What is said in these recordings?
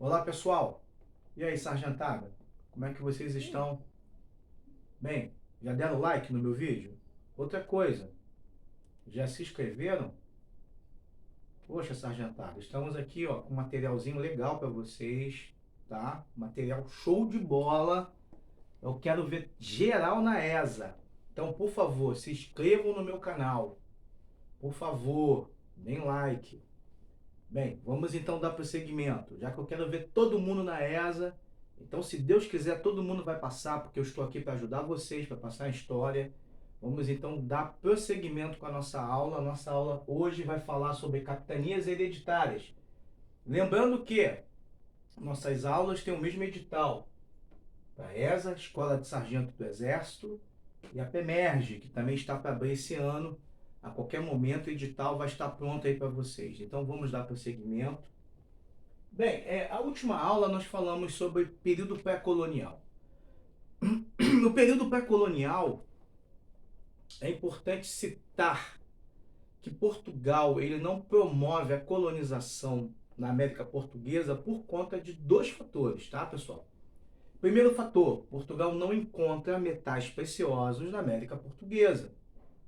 Olá, pessoal. E aí, sargentada? Como é que vocês estão? Bem, já deram like no meu vídeo? Outra coisa, já se inscreveram? Poxa, sargentada, estamos aqui, ó, com um materialzinho legal para vocês, tá? Material show de bola. Eu quero ver geral na ESA. Então, por favor, se inscrevam no meu canal. Por favor, deem like. Bem, vamos então dar prosseguimento. Já que eu quero ver todo mundo na ESA, então, se Deus quiser, todo mundo vai passar, porque eu estou aqui para ajudar vocês, para passar a história. Vamos então dar prosseguimento com a nossa aula. A nossa aula hoje vai falar sobre capitanias hereditárias. Lembrando que nossas aulas têm o mesmo edital para a ESA, Escola de Sargento do Exército, e a PEMERGE, que também está para abrir esse ano. A qualquer momento o edital vai estar pronto aí para vocês. Então, vamos dar prosseguimento. Bem, a última aula nós falamos sobre período pré-colonial. No período pré-colonial, é importante citar que Portugal ele não promove a colonização na América Portuguesa por conta de dois fatores, tá, pessoal? Primeiro fator, Portugal não encontra metais preciosos na América Portuguesa.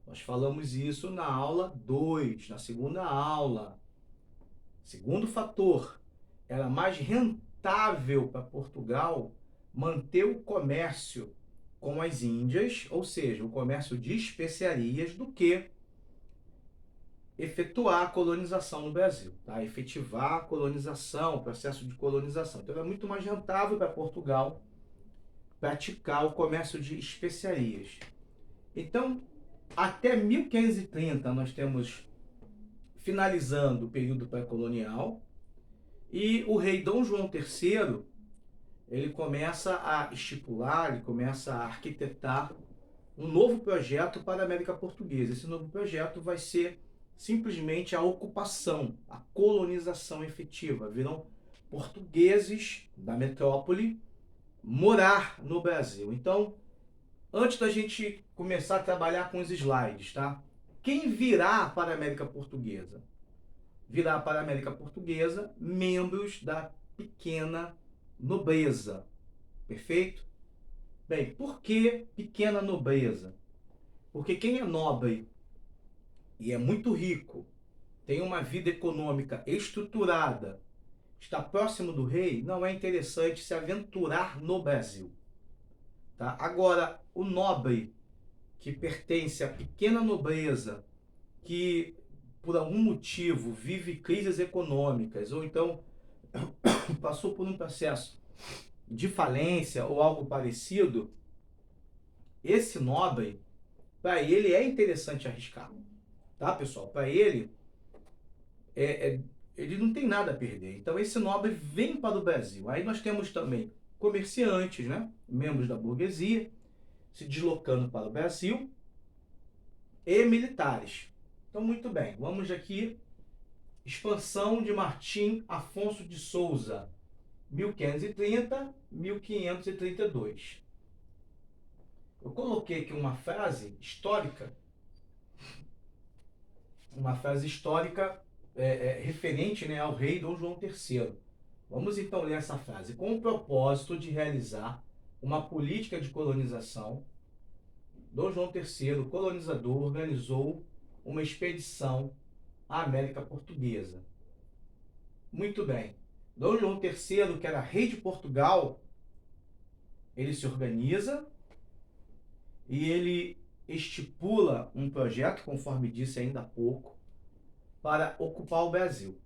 Nós falamos isso na aula 2, na segunda aula. Segundo fator, era mais rentável para Portugal manter o comércio com as Índias, ou seja, o comércio de especiarias, do que efetuar a colonização no Brasil, tá? Efetivar a colonização, o processo de colonização. Então era muito mais rentável para Portugal praticar o comércio de especiarias. Então, até 1530 nós temos finalizando o período pré-colonial, e o rei Dom João III ele começa a estipular, ele começa a arquitetar um novo projeto para a América Portuguesa. Esse novo projeto vai ser simplesmente a ocupação, a colonização efetiva. Virão portugueses da metrópole morar no Brasil. Então, antes da gente começar a trabalhar com os slides, tá? Quem virá para a América Portuguesa? Virá para a América Portuguesa membros da pequena nobreza. Perfeito? Bem, por que pequena nobreza? Porque quem é nobre e é muito rico, tem uma vida econômica estruturada, está próximo do rei, não é interessante se aventurar no Brasil. Tá? Agora, o nobre que pertence à pequena nobreza, que por algum motivo vive crises econômicas, ou então passou por um processo de falência ou algo parecido, esse nobre, para ele é interessante arriscar. Tá, pessoal? Para ele, é, é, ele não tem nada a perder. Então, esse nobre vem para o Brasil. Aí nós temos também comerciantes, né? Membros da burguesia, se deslocando para o Brasil, e militares. Então, muito bem. Vamos aqui. Expansão de Martim Afonso de Souza, 1530-1532. Eu coloquei aqui uma frase histórica referente, né, ao rei Dom João III. Vamos então ler essa frase. Com o propósito de realizar uma política de colonização, Dom João III, colonizador, organizou uma expedição à América Portuguesa. Muito bem. Dom João III, que era rei de Portugal, ele se organiza e ele estipula um projeto, conforme disse ainda há pouco, para ocupar o Brasil.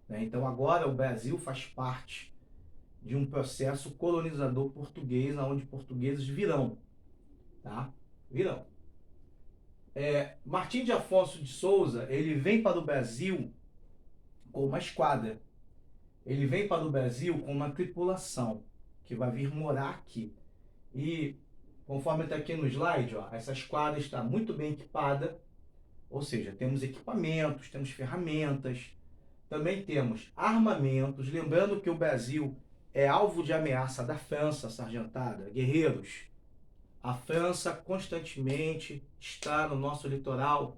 Então agora o Brasil faz parte de um processo colonizador português, onde portugueses virão. Tá? Virão. Martim de Afonso de Souza, ele vem para o Brasil com uma esquadra. Ele vem para o Brasil com uma tripulação que vai vir morar aqui. E, conforme está aqui no slide, ó, essa esquadra está muito bem equipada, ou seja, temos equipamentos, temos ferramentas, também temos armamentos. Lembrando que o Brasil é alvo de ameaça da França, sargentada, guerreiros. A França constantemente está no nosso litoral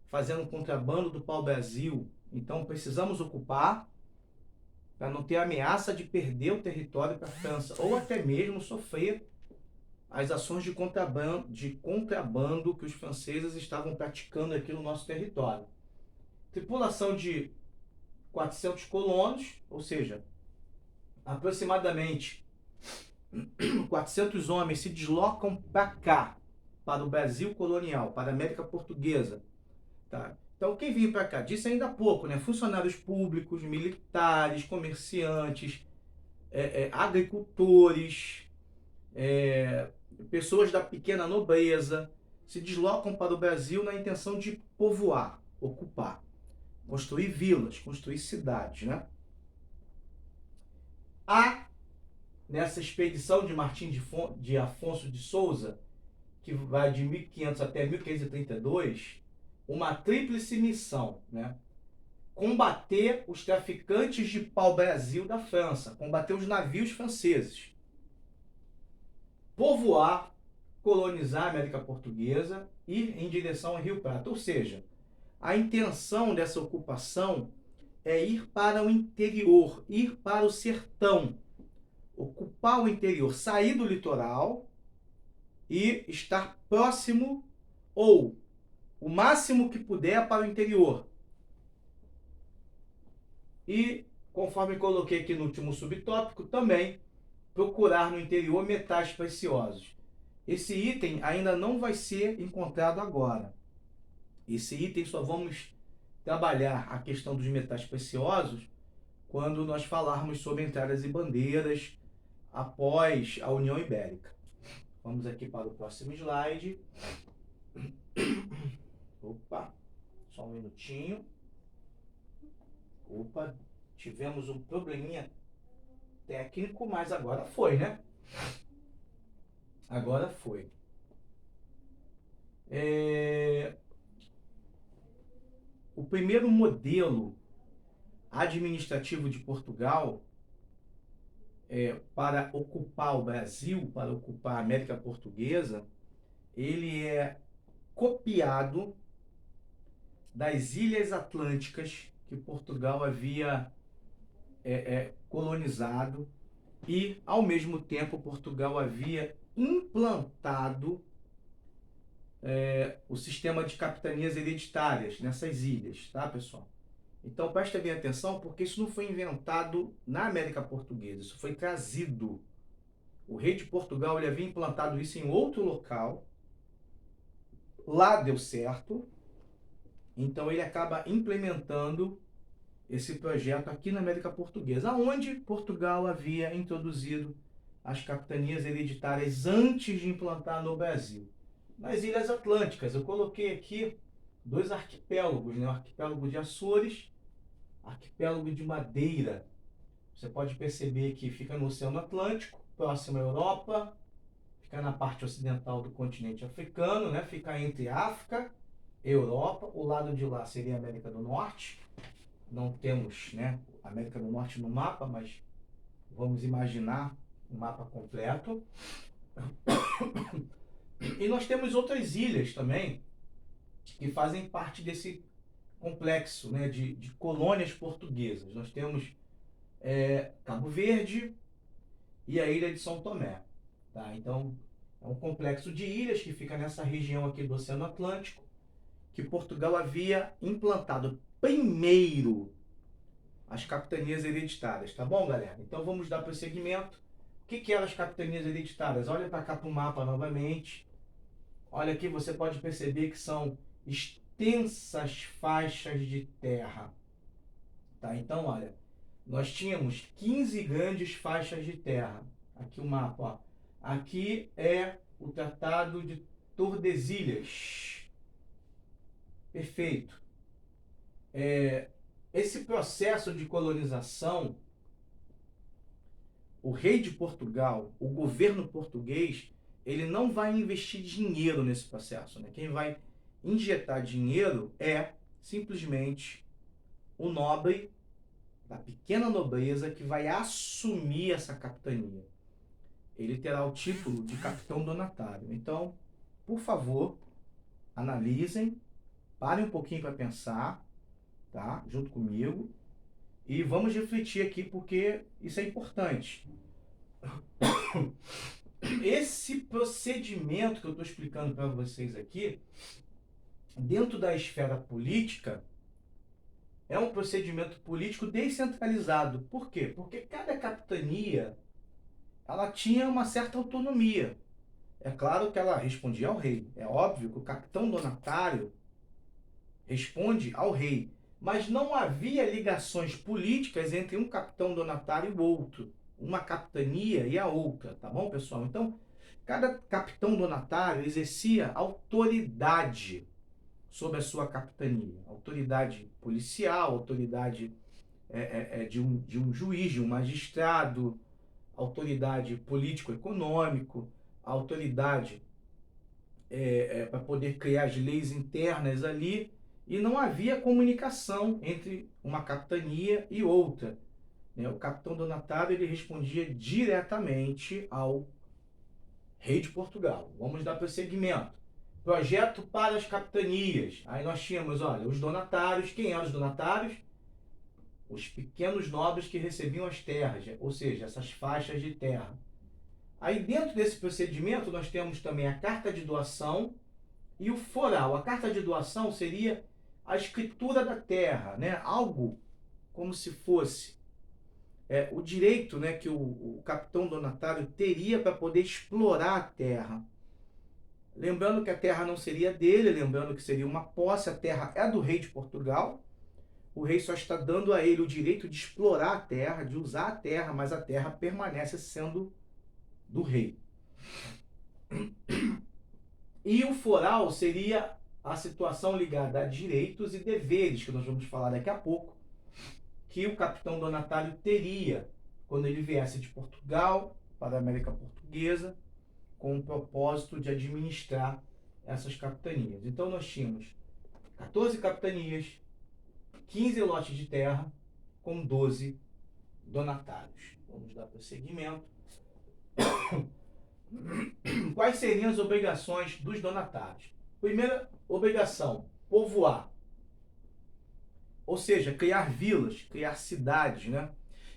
fazendo contrabando do pau-brasil. Então precisamos ocupar para não ter ameaça de perder o território para a França, ou até mesmo sofrer as ações de contrabando que os franceses estavam praticando aqui no nosso território. Tripulação de 400 colonos, ou seja, aproximadamente 400 homens se deslocam para cá, para o Brasil colonial, para a América Portuguesa. Tá? Então, quem vinha para cá? Disse ainda há pouco, né? Funcionários públicos, militares, comerciantes, agricultores, pessoas da pequena nobreza, se deslocam para o Brasil na intenção de povoar, ocupar, construir vilas, construir cidades, né? Há, nessa expedição de Martim de Afonso de Souza, que vai de 1500 até 1532, uma tríplice missão, né? Combater os traficantes de pau-brasil da França, combater os navios franceses, povoar, colonizar a América Portuguesa e ir em direção ao Rio Prata. Ou seja, a intenção dessa ocupação é ir para o interior, ir para o sertão, ocupar o interior, sair do litoral e estar próximo ou o máximo que puder para o interior. E, conforme coloquei aqui no último subtópico, também procurar no interior metais preciosos. Esse item ainda não vai ser encontrado agora. Esse item só vamos trabalhar a questão dos metais preciosos quando nós falarmos sobre entradas e bandeiras após a União Ibérica. Vamos aqui para o próximo slide. Opa, só um minutinho. Opa, tivemos um probleminha técnico, mas agora foi, né? Agora foi. O primeiro modelo administrativo de Portugal para ocupar o Brasil, para ocupar a América Portuguesa, ele é copiado das Ilhas Atlânticas que Portugal havia colonizado e, ao mesmo tempo, Portugal havia implantado o sistema de capitanias hereditárias nessas ilhas, tá, pessoal? Então, prestem bem atenção, porque isso não foi inventado na América Portuguesa, isso foi trazido. O rei de Portugal ele havia implantado isso em outro local, lá deu certo, então ele acaba implementando esse projeto aqui na América Portuguesa, onde Portugal havia introduzido as capitanias hereditárias antes de implantar no Brasil. Nas Ilhas Atlânticas, eu coloquei aqui 2 arquipélagos, né? O arquipélago de Açores, arquipélago de Madeira. Você pode perceber que fica no Oceano Atlântico, próximo à Europa, fica na parte ocidental do continente africano, né? Fica entre África e Europa. O lado de lá seria a América do Norte. Não temos, né, América do Norte no mapa, mas vamos imaginar um mapa completo. E nós temos outras ilhas também que fazem parte desse complexo, né, de colônias portuguesas. Nós temos Cabo Verde e a ilha de São Tomé. Tá? Então, é um complexo de ilhas que fica nessa região aqui do Oceano Atlântico, que Portugal havia implantado primeiro as capitanias hereditárias. Tá bom, galera? Então, vamos dar prosseguimento. O que eram as capitanias hereditárias? Olha para cá para o mapa novamente. Olha aqui, você pode perceber que são extensas faixas de terra. Tá? Então, olha, nós tínhamos 15 grandes faixas de terra. Aqui o mapa, ó. Aqui é o Tratado de Tordesilhas. Perfeito. Esse processo de colonização, o rei de Portugal, o governo português, ele não vai investir dinheiro nesse processo, né? Quem vai injetar dinheiro é simplesmente o nobre da pequena nobreza que vai assumir essa capitania. Ele terá o título de capitão donatário. Então, por favor, analisem, parem um pouquinho para pensar, tá? Junto comigo, E vamos refletir aqui porque isso é importante. Esse procedimento que eu estou explicando para vocês aqui, dentro da esfera política, é um procedimento político descentralizado. Por quê? Porque cada capitania ela tinha uma certa autonomia. É claro que ela respondia ao rei. É óbvio que o capitão donatário responde ao rei. Mas não havia ligações políticas entre um capitão donatário e o outro. Uma capitania e a outra, tá bom, pessoal? Então, cada capitão donatário exercia autoridade sobre a sua capitania. Autoridade policial, autoridade de um juiz, de um magistrado, autoridade político-econômico, autoridade para poder criar as leis internas ali, e não havia comunicação entre uma capitania e outra. Né? O capitão donatário ele respondia diretamente ao rei de Portugal. Vamos dar prosseguimento. Projeto para as capitanias. Aí nós tínhamos, olha, os donatários. Quem eram os donatários? Os pequenos nobres que recebiam as terras, ou seja, essas faixas de terra. Aí dentro desse procedimento nós temos também a carta de doação e o foral. A carta de doação seria a escritura da terra, né? Algo como se fosse o direito, né, que o capitão donatário teria para poder explorar a terra. Lembrando que a terra não seria dele, lembrando que seria uma posse, a terra é do rei de Portugal. O rei só está dando a ele o direito de explorar a terra, de usar a terra, mas a terra permanece sendo do rei. E o foral seria a situação ligada a direitos e deveres, que nós vamos falar daqui a pouco, que o capitão donatário teria quando ele viesse de Portugal para a América Portuguesa, com o propósito de administrar essas capitanias. Então nós tínhamos 14 capitanias, 15 lotes de terra, com 12 donatários. Vamos dar prosseguimento. Quais seriam as obrigações dos donatários? Primeira obrigação, povoar. Ou seja, criar vilas, criar cidades, né?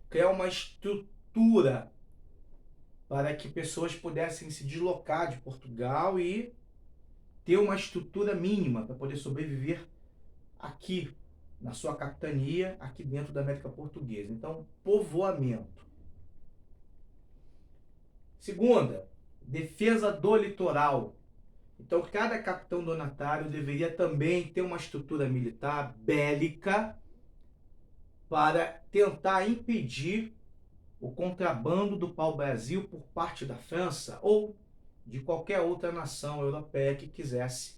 Criar uma estrutura para que pessoas pudessem se deslocar de Portugal e ter uma estrutura mínima para poder sobreviver aqui, na sua capitania, aqui dentro da América Portuguesa. Então, povoamento. Segunda, defesa do litoral. Então, cada capitão donatário deveria também ter uma estrutura militar bélica para tentar impedir o contrabando do pau-brasil por parte da França ou de qualquer outra nação europeia que quisesse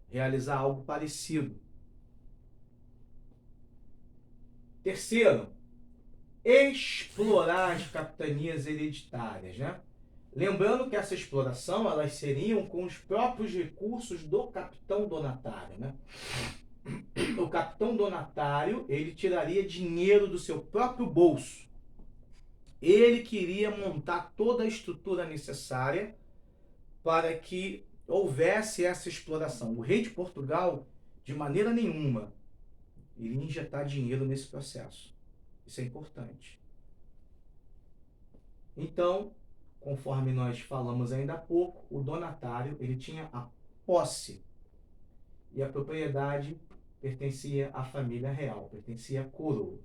realizar algo parecido. Terceiro, explorar as capitanias hereditárias, né? Lembrando que essa exploração elas seriam com os próprios recursos do capitão donatário, né? O capitão donatário ele tiraria dinheiro do seu próprio bolso. Ele queria montar toda a estrutura necessária para que houvesse essa exploração. O rei de Portugal, de maneira nenhuma, iria injetar dinheiro nesse processo. Isso é importante. Então, conforme nós falamos ainda há pouco, o donatário ele tinha a posse e a propriedade pertencia à família real, pertencia à coroa.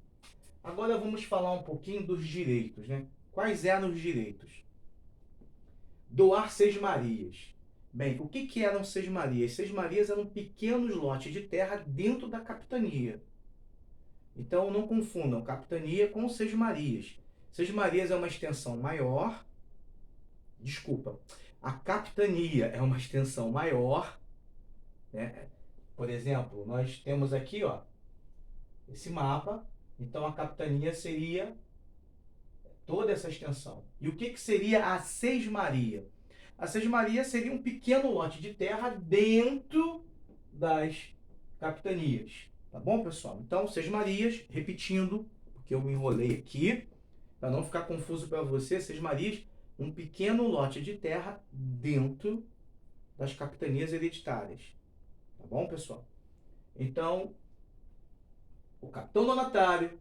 Agora vamos falar um pouquinho dos direitos, né? Quais eram os direitos? Doar sesmarias. Bem, o que eram sesmarias? Sesmarias eram pequenos lotes de terra dentro da capitania. Então não confundam capitania com sesmarias. Sesmarias é uma extensão maior. Desculpa, a capitania é uma extensão maior, né? Por exemplo, nós temos aqui, ó, esse mapa. Então a capitania seria toda essa extensão. E o que seria a sesmaria? A sesmaria seria um pequeno lote de terra dentro das capitanias. Tá bom, pessoal? Então, sesmarias, repetindo, porque eu me enrolei aqui, para não ficar confuso para você, sesmarias, um pequeno lote de terra dentro das capitanias hereditárias. Tá bom, pessoal? Então, o capitão donatário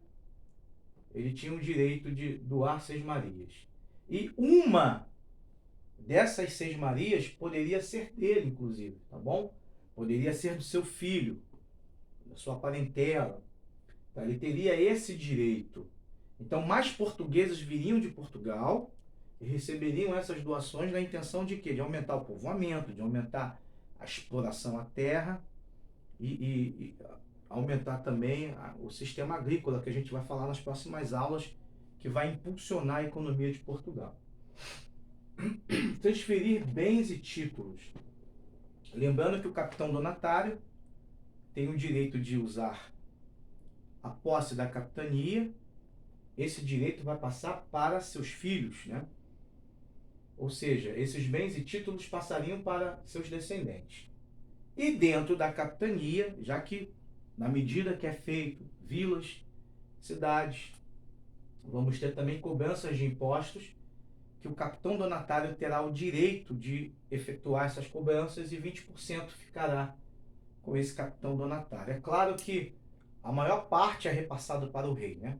ele tinha o direito de doar sesmarias. E uma dessas sesmarias poderia ser dele, inclusive, tá bom? Poderia ser do seu filho, da sua parentela. Tá? Ele teria esse direito. Então, mais portugueses viriam de Portugal e receberiam essas doações na intenção de quê? De aumentar o povoamento, de aumentar a exploração à terra e aumentar também o sistema agrícola, que a gente vai falar nas próximas aulas, que vai impulsionar a economia de Portugal. Transferir bens e títulos. Lembrando que o capitão donatário tem o direito de usar a posse da capitania. Esse direito vai passar para seus filhos, né? Ou seja, esses bens e títulos passariam para seus descendentes. E dentro da capitania, já que na medida que é feito vilas, cidades, vamos ter também cobranças de impostos, que o capitão donatário terá o direito de efetuar essas cobranças e 20% ficará com esse capitão donatário. É claro que a maior parte é repassado para o rei, né?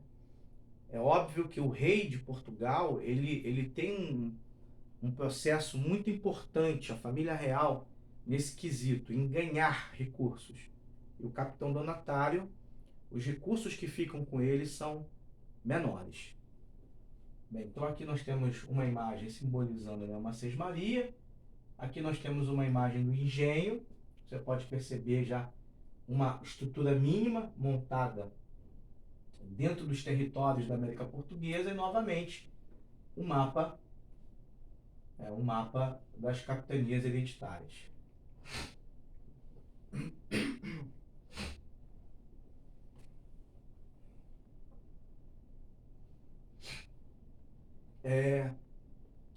É óbvio que o rei de Portugal, ele tem um processo muito importante, a família real, nesse quesito, em ganhar recursos. E o capitão donatário, os recursos que ficam com ele são menores. Bem, então aqui nós temos uma imagem simbolizando, né, uma sesmaria. Aqui nós temos uma imagem do engenho. Você pode perceber já uma estrutura mínima montada dentro dos territórios da América Portuguesa e, novamente, um mapa das capitanias hereditárias.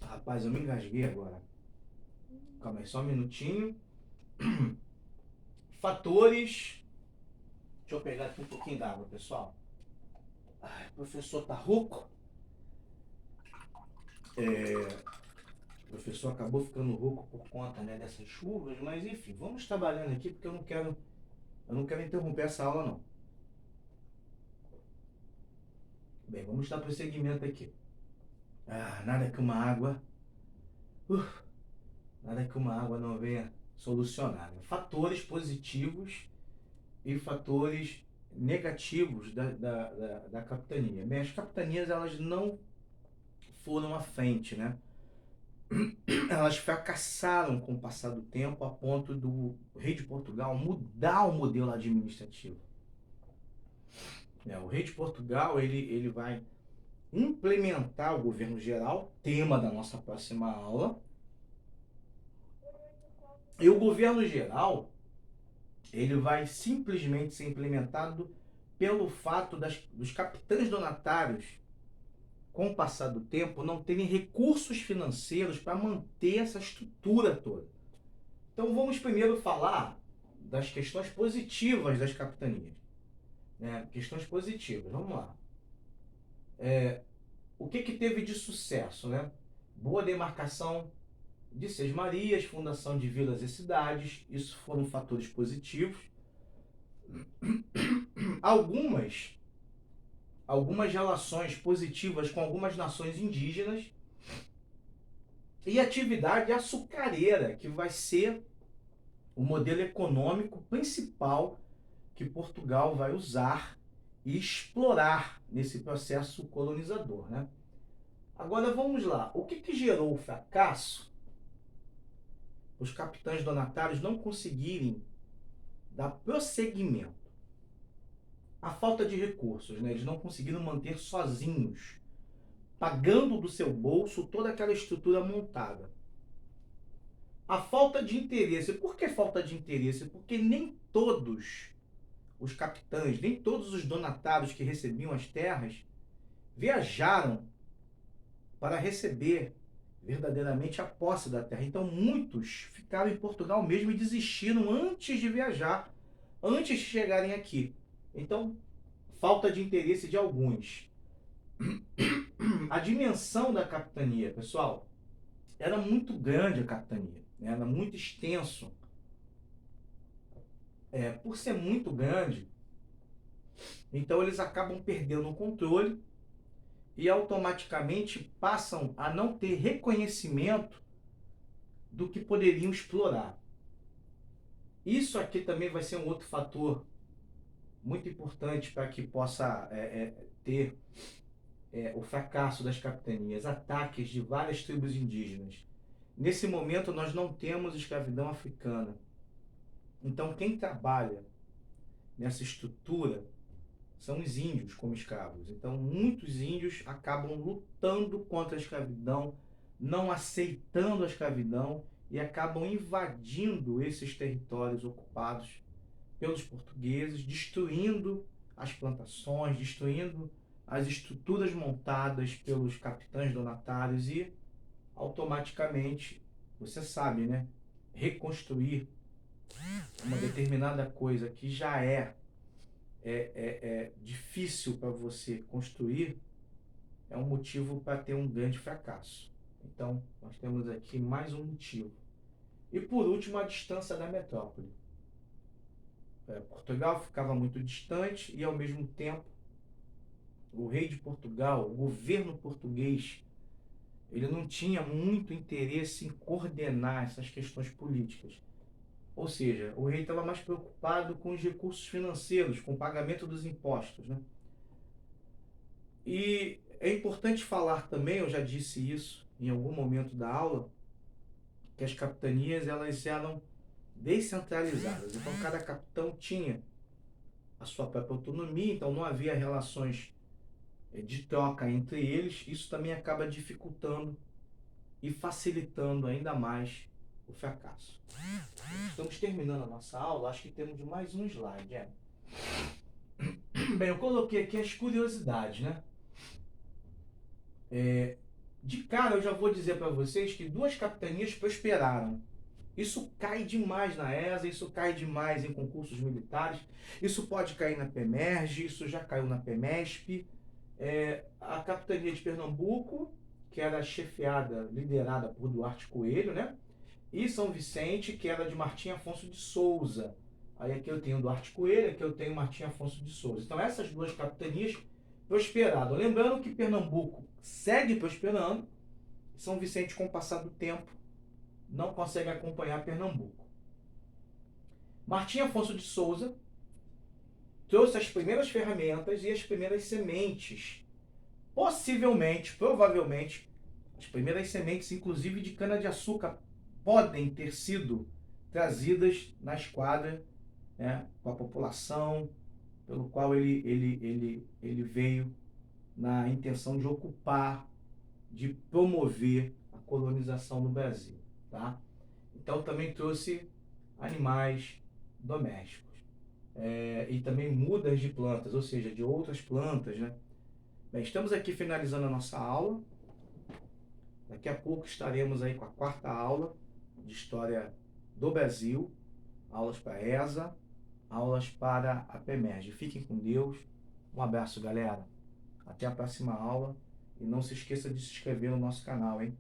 Rapaz, eu me engasguei agora. Calma aí, só um minutinho. Fatores. Deixa eu pegar aqui um pouquinho d'água, pessoal. Ai, professor tá rouco. O professor acabou ficando rouco por conta, né, dessas chuvas, mas enfim, vamos trabalhando aqui porque eu não quero interromper essa aula, não. Bem, vamos dar prosseguimento aqui. Nada que uma água não venha solucionar, né? Fatores positivos e fatores negativos da capitania. Bem, as capitanias, elas não foram à frente, né? Elas fracassaram com o passar do tempo a ponto do rei de Portugal mudar o modelo administrativo. O rei de Portugal, ele vai implementar o governo geral, tema da nossa próxima aula. E o governo geral, ele vai simplesmente ser implementado pelo fato dos capitães donatários, com o passar do tempo, não terem recursos financeiros para manter essa estrutura toda. Então vamos primeiro falar das questões positivas das capitanias. Questões positivas, vamos lá. O que teve de sucesso, né? Boa demarcação de sesmarias, fundação de vilas e cidades, isso foram fatores positivos. Algumas relações positivas com algumas nações indígenas e atividade açucareira, que vai ser o modelo econômico principal que Portugal vai usar e explorar nesse processo colonizador, né? Agora vamos lá. O que gerou o fracasso? Os capitães donatários não conseguirem dar prosseguimento. A falta de recursos, né? Eles não conseguiram manter sozinhos, pagando do seu bolso toda aquela estrutura montada. A falta de interesse. Por que falta de interesse? Porque nem todos os capitães, nem todos os donatários que recebiam as terras viajaram para receber verdadeiramente a posse da terra. Então muitos ficaram em Portugal mesmo e desistiram antes de viajar, antes de chegarem aqui. Então, falta de interesse de alguns. A dimensão da capitania, pessoal, era muito grande a capitania, né? Era muito extenso. Por ser muito grande, então eles acabam perdendo o controle e automaticamente passam a não ter reconhecimento do que poderiam explorar. Isso aqui também vai ser um outro fator muito importante para que possa ter o fracasso das capitanias, ataques de várias tribos indígenas. Nesse momento, nós não temos escravidão africana. Então, quem trabalha nessa estrutura são os índios como escravos. Então, muitos índios acabam lutando contra a escravidão, não aceitando a escravidão e acabam invadindo esses territórios ocupados pelos portugueses, destruindo as plantações, destruindo as estruturas montadas pelos capitães donatários e, automaticamente, você sabe, né? Reconstruir uma determinada coisa que já é difícil para você construir, é um motivo para ter um grande fracasso. Então, nós temos aqui mais um motivo. E por último, a distância da metrópole. Portugal ficava muito distante e, ao mesmo tempo, o rei de Portugal, o governo português, ele não tinha muito interesse em coordenar essas questões políticas. Ou seja, o rei estava mais preocupado com os recursos financeiros, com o pagamento dos impostos, né? E é importante falar também, eu já disse isso em algum momento da aula, que as capitanias elas eram descentralizadas. Então cada capitão tinha a sua própria autonomia, então não havia relações de troca entre eles. Isso também acaba dificultando e facilitando ainda mais o fracasso. Estamos terminando a nossa aula, acho que temos mais um slide. Bem, eu coloquei aqui as curiosidades, né? De cara, eu já vou dizer para vocês que duas capitanias prosperaram. Isso cai demais na ESA, isso cai demais em concursos militares, isso pode cair na PEMERGE, isso já caiu na PEMESP. A capitania de Pernambuco, que era chefiada, liderada por Duarte Coelho, né? E São Vicente, que era de Martim Afonso de Souza. Aí aqui eu tenho Duarte Coelho, aqui eu tenho Martim Afonso de Souza. Então essas duas capitanias prosperaram. Lembrando que Pernambuco segue prosperando, São Vicente, com o passar do tempo, não consegue acompanhar Pernambuco. Martim Afonso de Souza trouxe as primeiras ferramentas e as primeiras sementes. Possivelmente, provavelmente, as primeiras sementes, inclusive de cana-de-açúcar, podem ter sido trazidas na esquadra, né, com a população, pelo qual ele veio na intenção de ocupar, de promover a colonização no Brasil. Tá? Então também trouxe animais domésticos. E também mudas de plantas, ou seja, de outras plantas, né? Bem, estamos aqui finalizando a nossa aula. Daqui a pouco estaremos aí com a quarta aula de História do Brasil, aulas para a ESA, aulas para a PEMERGE. Fiquem com Deus. Um abraço, galera. Até a próxima aula. E não se esqueça de se inscrever no nosso canal, hein?